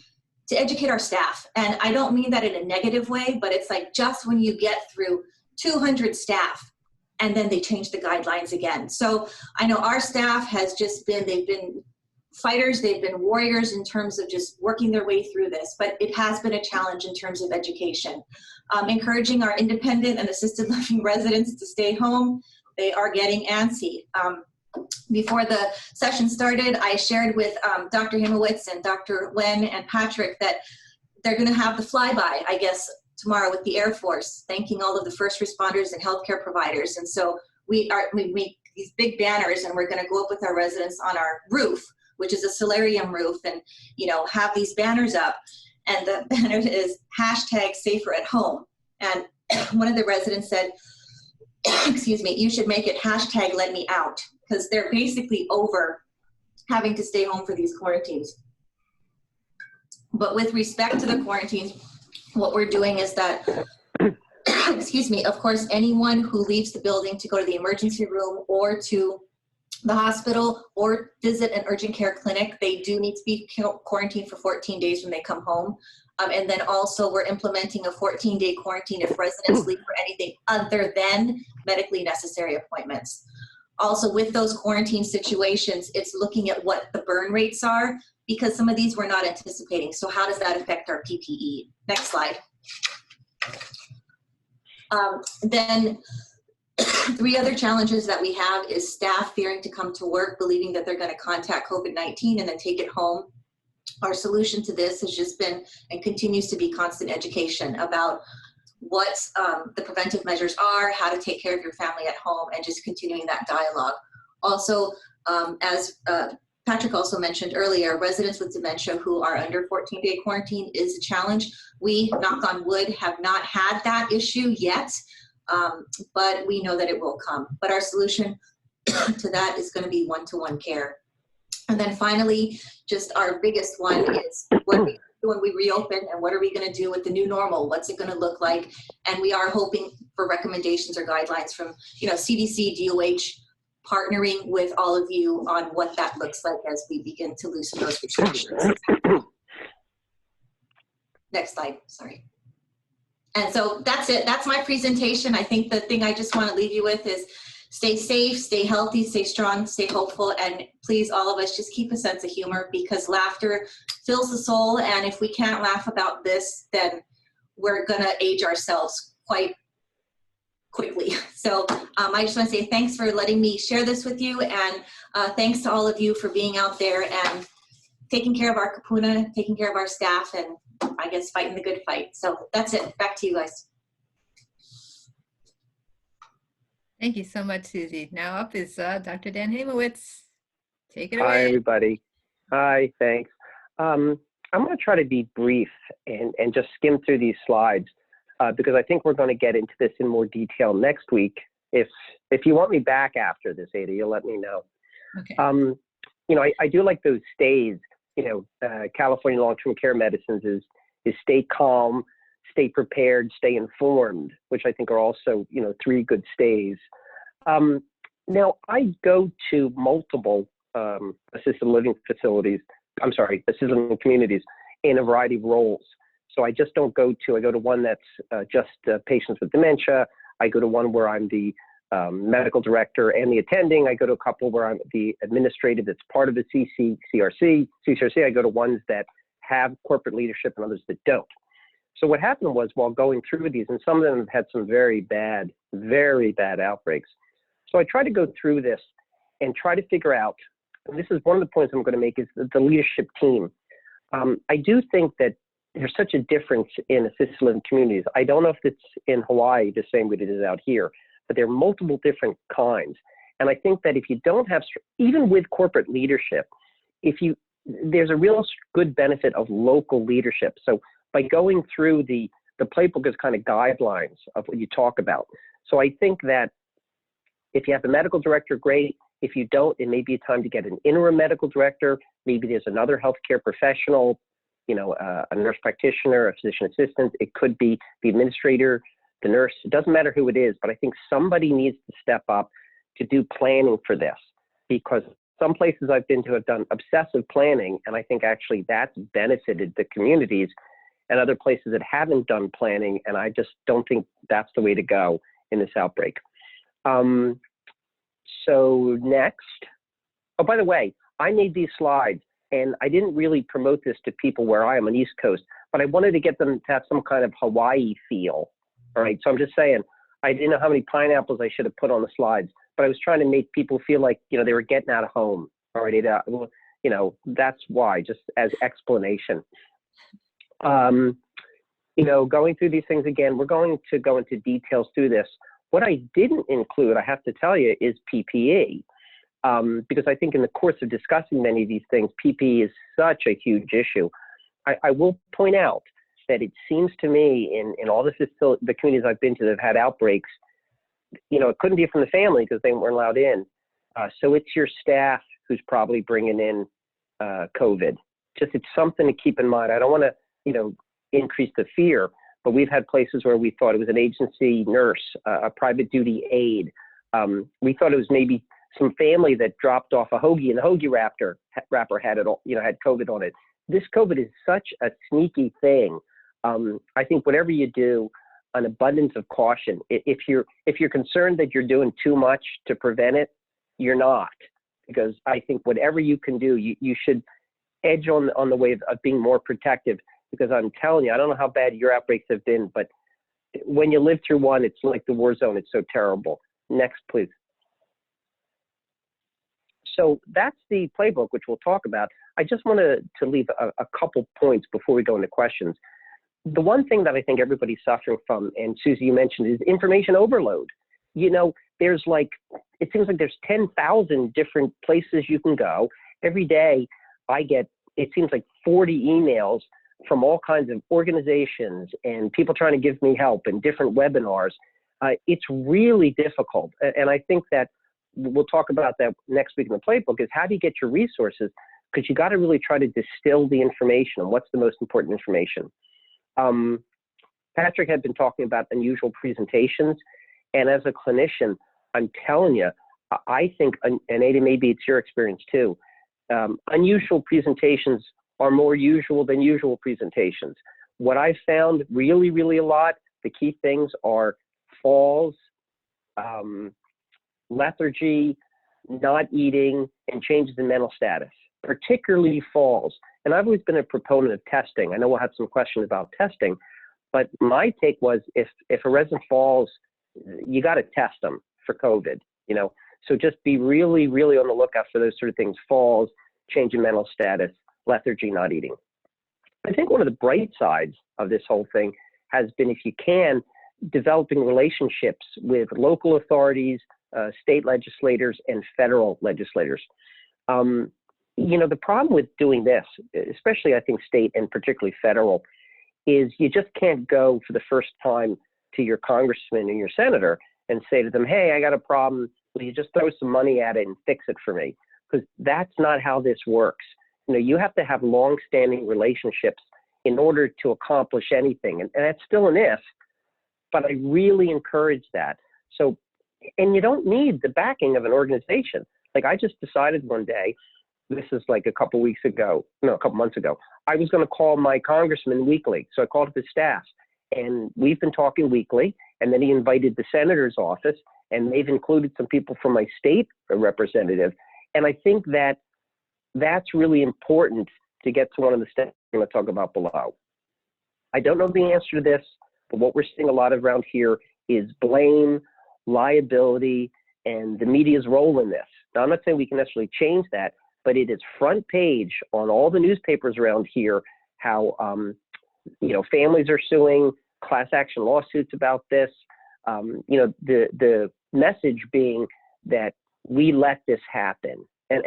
educate our staff. And I don't mean that in a negative way, but it's like just when you get through 200 staff and then they change the guidelines again. So I know our staff has just been, they've been fighters, they've been warriors in terms of just working their way through this, but it has been a challenge in terms of education. Encouraging our independent and assisted living residents to stay home. They are getting antsy. Before the session started, I shared with Dr. Himowitz and Dr. Wen and Patrick that they're going to have the flyby, I guess, tomorrow with the Air Force, thanking all of the first responders and healthcare providers. And so we make these big banners, and we're going to go up with our residents on our roof, which is a solarium roof, and, you know, have these banners up. And the banner is #safer at home. And one of the residents said, excuse me, you should make it hashtag let me out, because they're basically over having to stay home for these quarantines. But with respect to the quarantines, what we're doing is that, excuse me, of course, anyone who leaves the building to go to the emergency room or to the hospital or visit an urgent care clinic, they do need to be quarantined for 14 days when they come home. And then also we're implementing a 14-day quarantine if residents leave for anything other than medically necessary appointments. Also, with those quarantine situations, it's looking at what the burn rates are, because some of these we're not anticipating. So how does that affect our PPE? Next slide. Then 3 other challenges that we have is staff fearing to come to work, believing that they're going to contact COVID-19 and then take it home. Our solution to this has just been and continues to be constant education about what the preventive measures are, how to take care of your family at home, and just continuing that dialogue. Also, as Patrick also mentioned earlier, residents with dementia who are under 14-day quarantine is a challenge. We, knock on wood, have not had that issue yet, but we know that it will come. But our solution to that is going to be one-to-one care. And then finally, just our biggest one is what do we do when we reopen, and what are we going to do with the new normal? What's it going to look like? And we are hoping for recommendations or guidelines from, CDC, DOH, partnering with all of you on what that looks like as we begin to loosen those restrictions. Next slide, sorry. And so that's it. That's my presentation. I think the thing I just want to leave you with is stay safe, stay healthy, stay strong, stay hopeful, and please, all of us, just keep a sense of humor, because laughter fills the soul, and if we can't laugh about this, then we're going to age ourselves quite quickly. So I just want to say thanks for letting me share this with you, and thanks to all of you for being out there and taking care of our kapuna, taking care of our staff, and I guess fighting the good fight. So that's it. Back to you guys. Thank you so much, Susie. Now up is Dr. Dan Hamowitz. Take it away. Hi, everybody. Hi, thanks. I'm going to try to be brief and just skim through these slides because I think we're going to get into this in more detail next week. If you want me back after this, Ada, you'll let me know. Okay. I do like those stays. California long-term care medicines is stay calm, stay prepared, stay informed, which I think are also, 3 good stays. Now, I go to multiple assisted living assisted living communities in a variety of roles. So I just don't I go to one that's just patients with dementia. I go to one where I'm the medical director and the attending. I go to a couple where I'm the administrative that's part of the CRC. I go to ones that have corporate leadership and others that don't. So what happened was, while going through these, and some of them have had some very bad outbreaks. So I try to go through this and try to figure out, and this is one of the points I'm going to make, is the leadership team. I do think that there's such a difference in assisted living communities. I don't know if it's in Hawaii the same way it is out here, but there are multiple different kinds. And I think that if you don't have, even with corporate leadership, there's a real good benefit of local leadership. So by going through the playbook is kind of guidelines of what you talk about. So I think that if you have a medical director, great. If you don't, it may be a time to get an interim medical director. Maybe there's another healthcare professional, a nurse practitioner, a physician assistant. It could be the administrator, the nurse. It doesn't matter who it is, but I think somebody needs to step up to do planning for this, because some places I've been to have done obsessive planning, and I think actually that's benefited the communities, and other places that haven't done planning, and I just don't think that's the way to go in this outbreak. So next, oh, by the way, I made these slides, and I didn't really promote this to people where I am on the East Coast, but I wanted to get them to have some kind of Hawaii feel. All right, so I'm just saying, I didn't know how many pineapples I should have put on the slides, but I was trying to make people feel like, they were getting out of home. All right, that's why, just as explanation. Going through these things again, we're going to go into details through this. What I didn't include, I have to tell you, is PPE, because I think in the course of discussing many of these things, PPE is such a huge issue. I will point out that it seems to me in all the communities I've been to that have had outbreaks, it couldn't be from the family because they weren't allowed in. So it's your staff who's probably bringing in COVID. Just it's something to keep in mind. I don't want to, increase the fear, but we've had places where we thought it was an agency nurse, a private duty aide. We thought it was maybe some family that dropped off a hoagie and the hoagie wrapper had it all, had COVID on it. This COVID is such a sneaky thing. I think whatever you do, an abundance of caution. If you're concerned that you're doing too much to prevent it, you're not, because I think whatever you can do, you should edge on the way of being more protective. Because I'm telling you, I don't know how bad your outbreaks have been, but when you live through one, it's like the war zone. It's so terrible. Next, please. So that's the playbook, which we'll talk about. I just want to leave a couple points before we go into questions. The one thing that I think everybody's suffering from, and Susie, you mentioned, is information overload. There's it seems like there's 10,000 different places you can go. Every day I get, it seems like 40 emails from all kinds of organizations and people trying to give me help and different webinars. It's really difficult. And I think that we'll talk about that next week in the playbook, is how do you get your resources? Because you got to really try to distill the information and what's the most important information. Patrick had been talking about unusual presentations. And as a clinician, I'm telling you, I think, and Ada, maybe it's your experience too, unusual presentations are more usual than usual presentations. What I've found really, really a lot, the key things are falls, lethargy, not eating, and changes in mental status, particularly falls. And I've always been a proponent of testing. I know we'll have some questions about testing, but my take was if a resident falls, you got to test them for COVID, So just be really, really on the lookout for those sort of things: falls, change in mental status, lethargy, not eating. I think one of the bright sides of this whole thing has been, if you can, developing relationships with local authorities, state legislators, and federal legislators. The problem with doing this, especially I think state and particularly federal, is you just can't go for the first time to your congressman or your senator and say to them, hey, I got a problem. Will you just throw some money at it and fix it for me? Because that's not how this works. You have to have long-standing relationships in order to accomplish anything. And that's still an if, but I really encourage that. So, and you don't need the backing of an organization. Like, I just decided one day, this is like a couple months ago, I was going to call my congressman weekly. So I called up his staff, and we've been talking weekly. And then he invited the senator's office, and they've included some people from my state representative. And I think that that's really important to get to one of the steps we're going to talk about below. I don't know the answer to this, but what we're seeing a lot of around here is blame, liability, and the media's role in this. Now, I'm not saying we can necessarily change that, but it is front page on all the newspapers around here how families are suing, class action lawsuits about this. The message being that we let this happen. And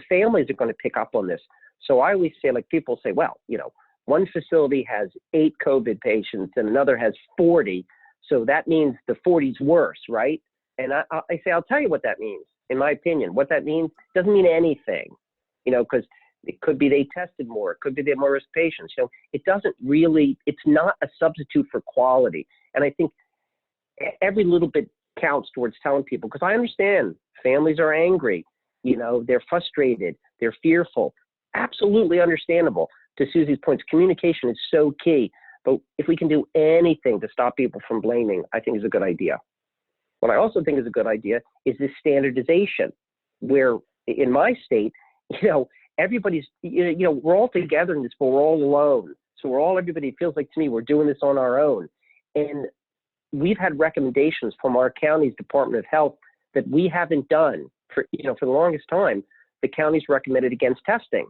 families are going to pick up on this. So I always say, people say, well, one facility has 8 COVID patients and another has 40. So that means the 40's worse, right? And I say, I'll tell you what that means. In my opinion, what that means doesn't mean anything, because it could be they tested more. It could be they have more risk patients. It doesn't really, it's not a substitute for quality. And I think every little bit counts towards telling people, because I understand families are angry. They're frustrated, they're fearful, absolutely understandable. To Susie's points, communication is so key, but if we can do anything to stop people from blaming, I think is a good idea. What I also think is a good idea is this standardization, where in my state, everybody's, we're all together in this, but we're all alone. So everybody feels like, to me, we're doing this on our own. And we've had recommendations from our county's Department of Health that we haven't done. For the longest time, the county's recommended against testing.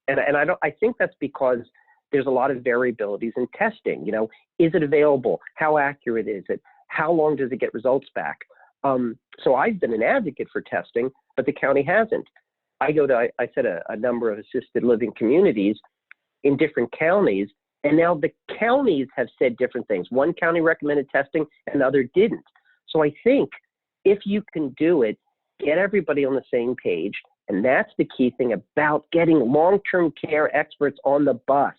And I think that's because there's a lot of variabilities in testing. Is it available? How accurate is it? How long does it get results back? So I've been an advocate for testing, but the county hasn't. I go to, I said, a number of assisted living communities in different counties, And now the counties have said different things. One county recommended testing, another didn't. So I think if you can do it, get everybody on the same page. And that's the key thing about getting long-term care experts on the bus.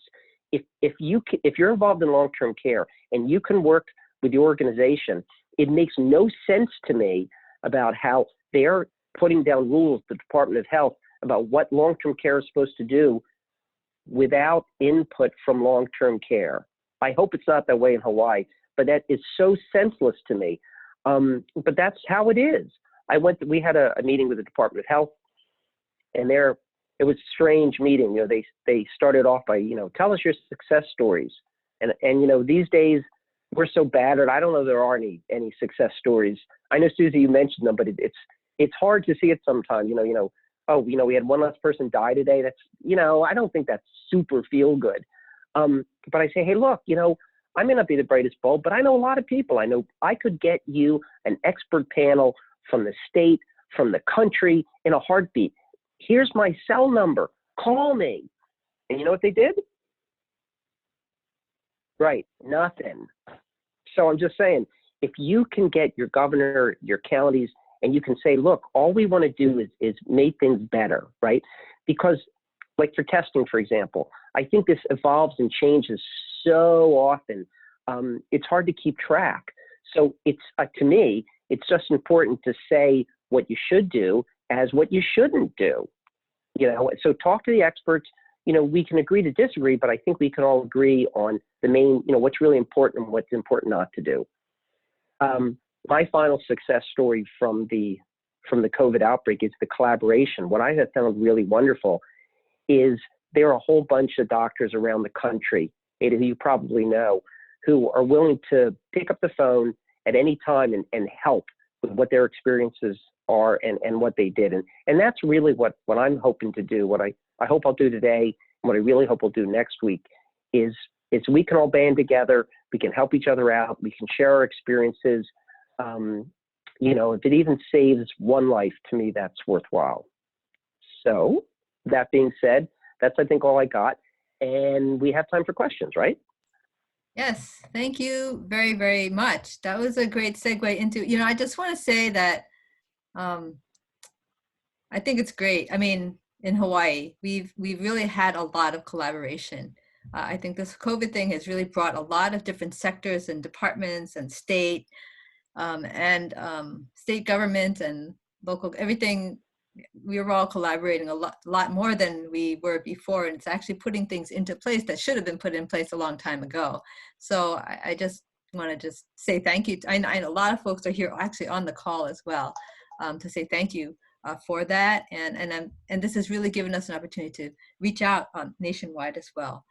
If you're involved in long-term care and you can work with the organization, it makes no sense to me about how they're putting down rules, the Department of Health, about what long-term care is supposed to do without input from long-term care. I hope it's not that way in Hawaii, but that is so senseless to me. But that's how it is. We had a meeting with the Department of Health, and it was a strange meeting. You know, they started off by, tell us your success stories. And these days we're so battered. I don't know if there are any success stories. I know, Susie, you mentioned them, but it's hard to see it sometimes. We had one less person die today. That's, I don't think that's super feel good. But I say, hey, look, I may not be the brightest bulb, but I know a lot of people. I know I could get you an expert panel from the state, from the country in a heartbeat. Here's my cell number. Call me. And you know what they did? Right, nothing. So I'm just saying, if you can get your governor, your counties, and you can say, look, all we want to do is make things better, right? Because like for testing, for example, I think this evolves and changes so often. It's hard to keep track. So it's, to me, it's just important to say what you should do as what you shouldn't do. So talk to the experts. We can agree to disagree, but I think we can all agree on the main, what's really important and what's important not to do. My final success story from the COVID outbreak is the collaboration. What I have found really wonderful is there are a whole bunch of doctors around the country, who you probably know, who are willing to pick up the phone at any time and help with what their experiences are and what they did. And that's really what I'm hoping to do. What I hope I'll do today, and what I really hope I'll do next week is we can all band together, we can help each other out, we can share our experiences. If it even saves one life, to me, that's worthwhile. So that being said, that's, I think, all I got. And we have time for questions, right? Yes, thank you very, very much. That was a great segue into, I just want to say that I think it's great. I mean, in Hawaii, we've really had a lot of collaboration. I think this COVID thing has really brought a lot of different sectors and departments and state government and local, everything. We were all collaborating a lot more than we were before, and it's actually putting things into place that should have been put in place a long time ago. So I just want to say thank you. I know a lot of folks are here actually on the call as well, to say thank you for that, and this has really given us an opportunity to reach out nationwide as well.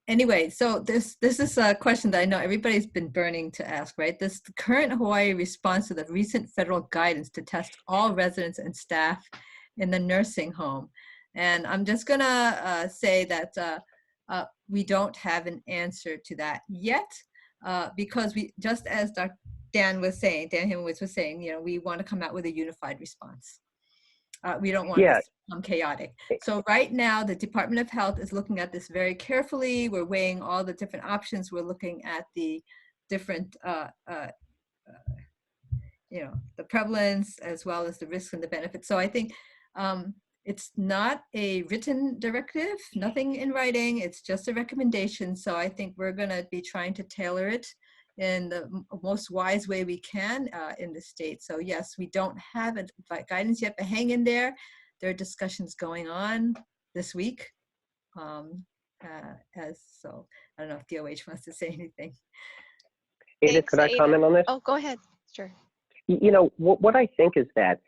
Anyway, so this is a question that I know everybody's been burning to ask, right? The current Hawaii response to the recent federal guidance to test all residents and staff in the nursing home. And I'm just gonna say that we don't have an answer to that yet, because we, just as Dan Himowitz was saying, we want to come out with a unified response. We don't want this to become chaotic. So right now, the Department of Health is looking at this very carefully. We're weighing all the different options. We're looking at the different, the prevalence as well as the risks and the benefits. So I think it's not a written directive, nothing in writing. It's just a recommendation. So I think we're going to be trying to tailor it in the most wise way we can in the state. So yes, we don't have guidance yet, but hang in there. There are discussions going on this week. So I don't know if DOH wants to say anything. Ada, could I comment on this? Oh, go ahead. Sure. What I think is that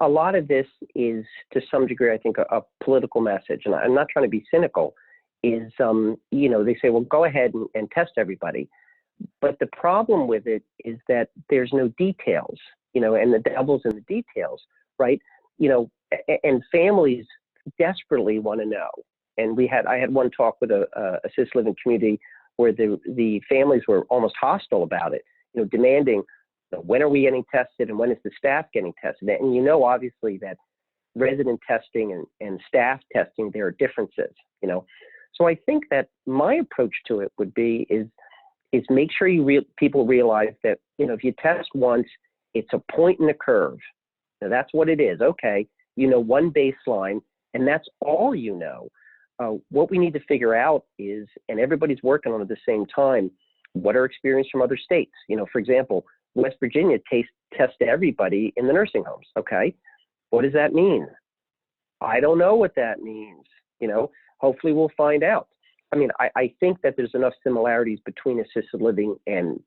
a lot of this is, to some degree, I think, a political message. And I'm not trying to be cynical, is, they say, well, go ahead and test everybody. But the problem with it is that there's no details, and the devil's in the details, right? And families desperately want to know. And I had one talk with a assisted living community where the families were almost hostile about it, demanding, when are we getting tested and when is the staff getting tested? And obviously that resident testing and staff testing, there are differences, So I think that my approach to it would be is make sure people realize that, if you test once, it's a point in the curve. Now that's what it is. Okay, one baseline, and that's all you know. What we need to figure out is, and everybody's working on it at the same time, what are experiences from other states? For example, West Virginia tests everybody in the nursing homes. Okay, what does that mean? I don't know what that means. Hopefully we'll find out. I mean, I think that there's enough similarities between assisted living and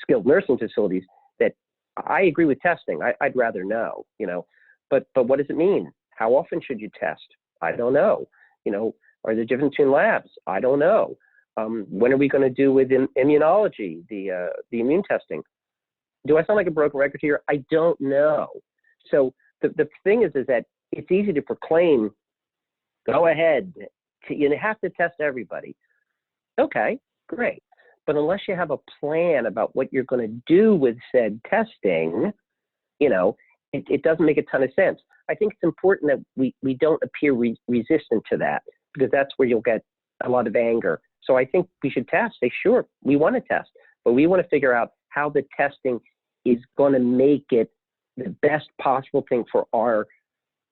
skilled nursing facilities that I agree with testing. I'd rather know, but what does it mean? How often should you test? I don't know. Are there differences between labs? I don't know. When are we going to do with immunology, the immune testing? Do I sound like a broken record here? I don't know. So the thing is that it's easy to proclaim, go ahead, you have to test everybody. Okay, great. But unless you have a plan about what you're going to do with said testing, it doesn't make a ton of sense. I think it's important that we don't appear resistant to that, because that's where you'll get a lot of anger. So I think we should test. Say, sure, we want to test, but we want to figure out how the testing is going to make it the best possible thing for our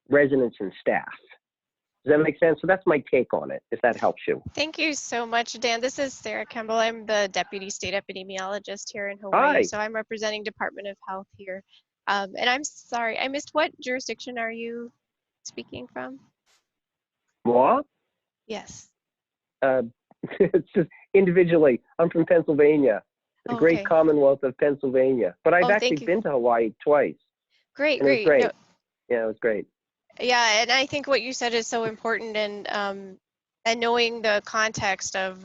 residents and staff. Does that make sense? So that's my take on it, if that helps you. Thank you so much, Dan. This is Sarah Campbell. I'm the Deputy State Epidemiologist here in Hawaii. Hi. So I'm representing Department of Health here. And I'm sorry, I missed, what jurisdiction are you speaking from? Moi? Yes. It's just individually. I'm from Pennsylvania, the Okay. great Commonwealth of Pennsylvania. But I've Oh, actually thank you. been to Hawaii twice. Great, And it was great. great. No, Yeah, it was great. yeah, and I think what you said is so important, and knowing the context of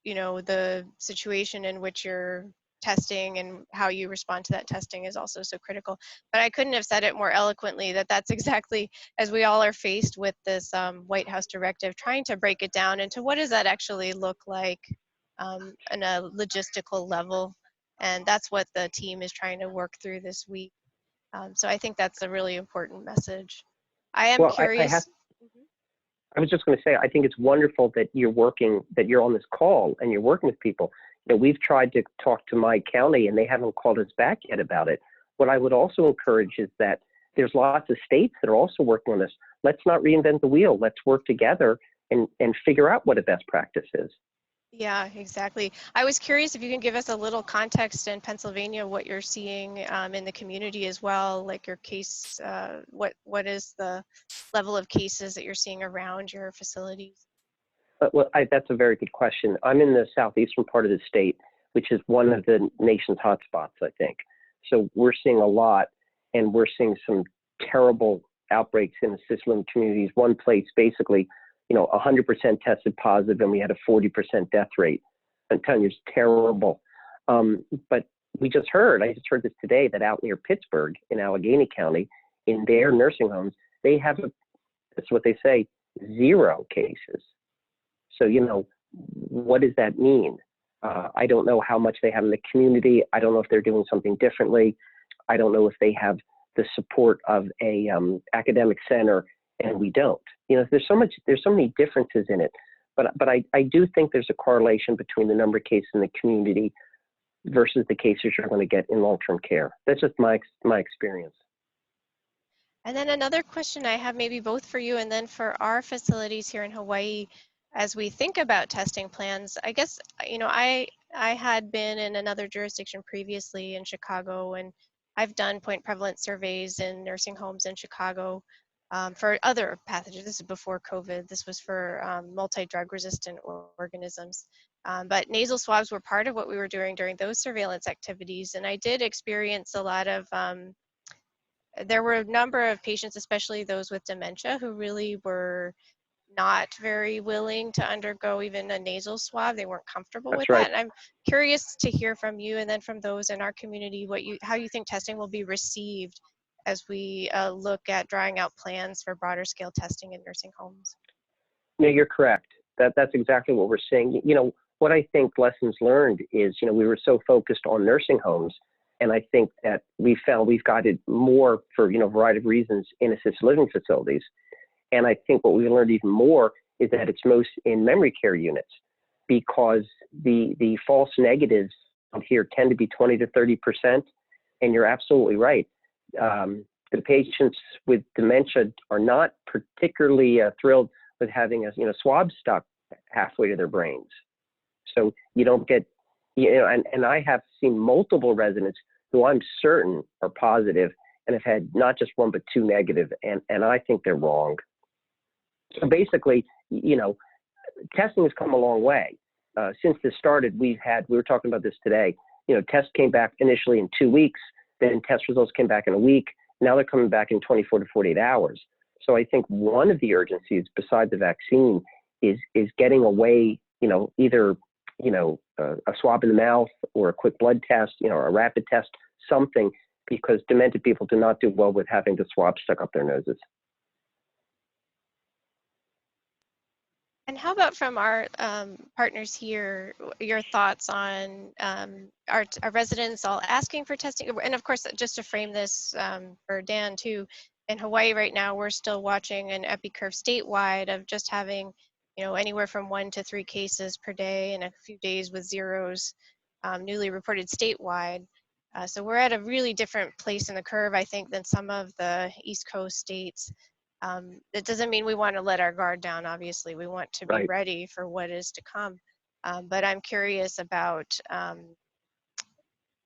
the situation in which you're testing and how you respond to that testing is also so critical. But I couldn't have said it more eloquently, that's exactly, as we all are faced with this White House directive, trying to break it down into what does that actually look like on a logistical level, and that's what the team is trying to work through this week. So I think that's a really important message. I am Well, curious. I was just going to say, I think it's wonderful that you're on this call and you're working with people. We've tried to talk to my county and they haven't called us back yet about it. What I would also encourage is that there's lots of states that are also working on this. Let's not reinvent the wheel. Let's work together and figure out what a best practice is. Yeah, exactly. I was curious if you can give us a little context in Pennsylvania, what you're seeing in the community as well, like your case, what is the level of cases that you're seeing around your facilities? That's a very good question. I'm in the southeastern part of the state, which is one of the nation's hotspots, I think. So we're seeing a lot, and we're seeing some terrible outbreaks in assisted living communities. One place, basically, 100% tested positive, and we had a 40% death rate. I'm telling you, it's terrible. But I just heard this today, that out near Pittsburgh in Allegheny County, in their nursing homes, they have, that's what they say, 0 cases. So, what does that mean? I don't know how much they have in the community. I don't know if they're doing something differently. I don't know if they have the support of a academic center, and we don't. There's so many differences in it. But I do think there's a correlation between the number of cases in the community versus the cases you're going to get in long-term care. That's just my experience. And then another question I have, maybe both for you and then for our facilities here in Hawaii, as we think about testing plans. I guess, I had been in another jurisdiction previously in Chicago, and I've done point prevalence surveys in nursing homes in Chicago for other pathogens. This is before COVID. This was for multi-drug resistant organisms. But nasal swabs were part of what we were doing during those surveillance activities. And I did experience a lot of, there were a number of patients, especially those with dementia, who really were not very willing to undergo even a nasal swab. They weren't comfortable with that. And I'm curious to hear from you and then from those in our community how you think testing will be received as we look at drawing out plans for broader scale testing in nursing homes. No, you're correct. That's exactly what we're seeing. What I think lessons learned is, we were so focused on nursing homes, and I think that we found we've got it more for, a variety of reasons in assisted living facilities. And I think what we learned even more is that it's most in memory care units, because the false negatives here tend to be 20 to 30%. And you're absolutely right. The patients with dementia are not particularly thrilled with having a swab stuck halfway to their brains. So you don't get, and I have seen multiple residents who I'm certain are positive and have had not just one but two negative, and I think they're wrong. So basically, testing has come a long way. Since this started, we were talking about this today, tests came back initially in 2 weeks, then test results came back in a week. Now they're coming back in 24 to 48 hours. So I think one of the urgencies besides the vaccine is getting away, either, a swab in the mouth or a quick blood test, a rapid test, something, because demented people do not do well with having the swab stuck up their noses. And how about from our partners here, your thoughts on our residents all asking for testing? And of course, just to frame this for Dan too, in Hawaii right now, we're still watching an epi curve statewide of just having, anywhere from 1 to 3 cases per day and a few days with zeros newly reported statewide. So we're at a really different place in the curve, I think, than some of the East Coast states. It doesn't mean we want to let our guard down, obviously. We want to be ready for what is to come. But I'm curious about,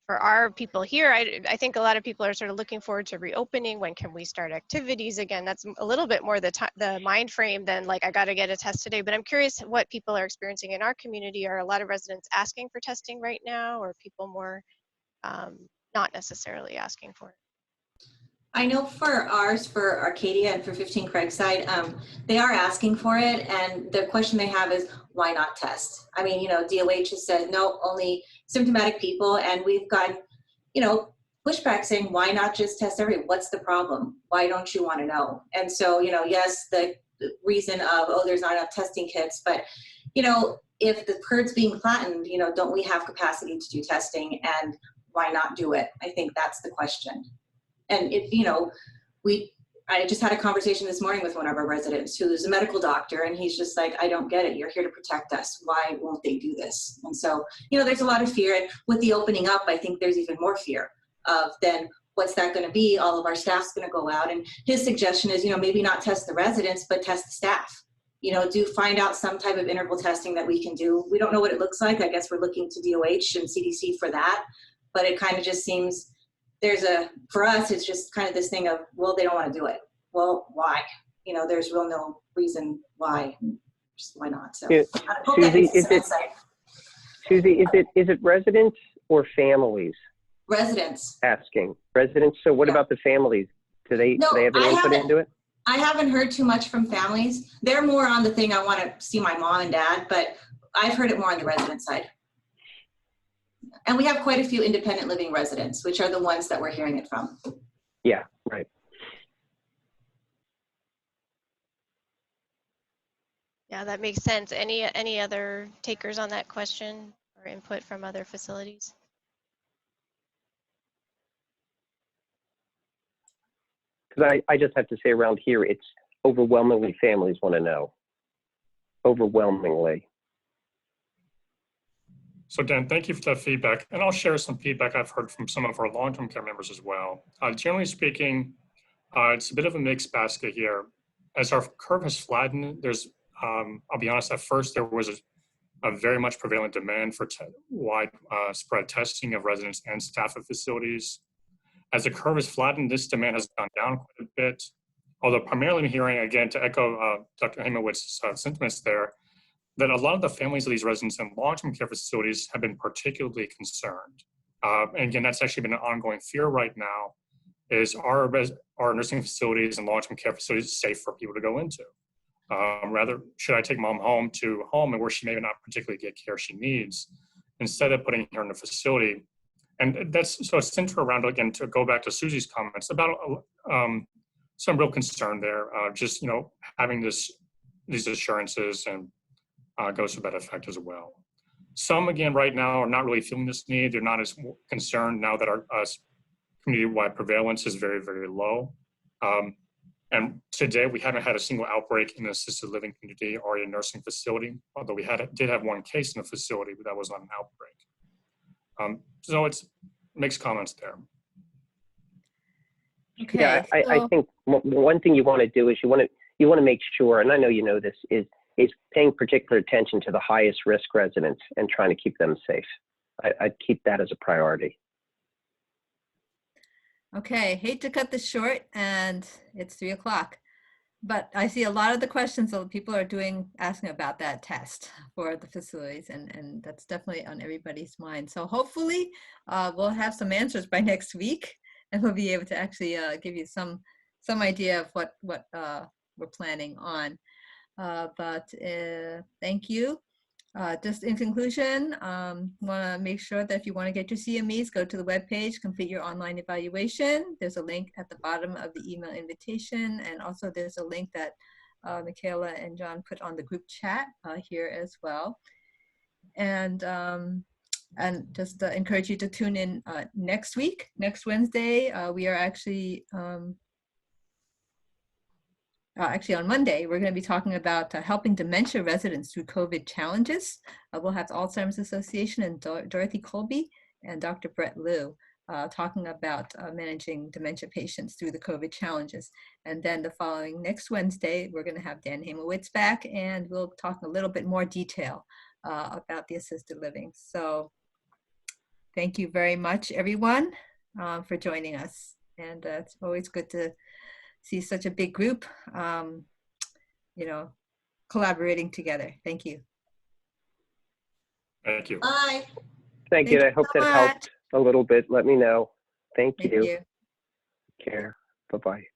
for our people here, I think a lot of people are sort of looking forward to reopening. When can we start activities again? That's a little bit more the mind frame than like, I got to get a test today. But I'm curious what people are experiencing in our community. Are a lot of residents asking for testing right now, or people more not necessarily asking for it? I know for ours, for Arcadia and for 15 Craigside, they are asking for it. And the question they have is, why not test? I mean, DOH has said, no, only symptomatic people. And we've got, pushback saying, why not just test everyone? What's the problem? Why don't you want to know? And so, yes, the reason of, there's not enough testing kits, but, if the herd's being flattened, don't we have capacity to do testing, and why not do it? I think that's the question. And I just had a conversation this morning with one of our residents who's a medical doctor, and he's just like, I don't get it. You're here to protect us. Why won't they do this? And so, there's a lot of fear. And with the opening up, I think there's even more fear of then what's that going to be? All of our staff's going to go out. And his suggestion is, maybe not test the residents, but test the staff. Do find out some type of interval testing that we can do. We don't know what it looks like. I guess we're looking to DOH and CDC for that. But it kind of just seems for us, it's just kind of this thing of, well, they don't want to do it. Well, why? There's real no reason why. Just why not? So, I hope that makes some insight. Susie, is it residents or families? Residents. Asking. Residents. So what about the families? Do they have any input into it? I haven't heard too much from families. They're more on the thing, I want to see my mom and dad, but I've heard it more on the resident side. And we have quite a few independent living residents, which are the ones that we're hearing it from. Yeah, right. Yeah, that makes sense. Any other takers on that question or input from other facilities? Because I just have to say around here, it's overwhelmingly families want to know. Overwhelmingly. So Dan, thank you for that feedback. And I'll share some feedback I've heard from some of our long-term care members as well. Generally speaking, it's a bit of a mixed basket here. As our curve has flattened, there's, I'll be honest, at first there was a very much prevalent demand for widespread testing of residents and staff of facilities. As the curve has flattened, this demand has gone down quite a bit. Although primarily I'm hearing, again, to echo Dr. Haymowitz's sentiments there, that a lot of the families of these residents in long-term care facilities have been particularly concerned. And again, that's actually been an ongoing fear right now, is are nursing facilities and long-term care facilities safe for people to go into? Rather, should I take mom home and where she may not particularly get care she needs, instead of putting her in a facility? And that's so it's centered around, again, to go back to Susie's comments about some real concern there, just, having these assurances and goes to that effect as well. Some, again, right now are not really feeling this need. They're not as concerned now that our community-wide prevalence is very, very low. And today, we haven't had a single outbreak in the assisted living community or a nursing facility, although we did have one case in a facility, but that was not an outbreak. So it's mixed comments there. Okay. Yeah, I so- think one thing you want to do is you want to make sure, and I know you know this, is paying particular attention to the highest risk residents and trying to keep them safe. I'd keep that as a priority. Okay, hate to cut this short, and it's 3 o'clock, but I see a lot of the questions that people are asking about that test for the facilities, and that's definitely on everybody's mind. So hopefully we'll have some answers by next week, and we'll be able to actually give you some idea of what we're planning on. But thank you. Just in conclusion, want to make sure that if you want to get your CMEs, go to the webpage, complete your online evaluation. There's a link at the bottom of the email invitation. And also there's a link that Michaela and John put on the group chat here as well. And just encourage you to tune in next week, next Wednesday. We are actually on Monday, we're going to be talking about helping dementia residents through COVID challenges. We'll have the Alzheimer's Association and Dorothy Colby and Dr. Brett Liu talking about managing dementia patients through the COVID challenges. And then the following next Wednesday, we're going to have Dan Hamowitz back, and we'll talk a little bit more detail about the assisted living. So thank you very much, everyone, for joining us. And it's always good to see such a big group, collaborating together. Thank you. Thank you. Bye. Thank you. Thank I you hope so that much. helped a little bit. Let me know. Thank Thank you. you. Take care. Bye-bye.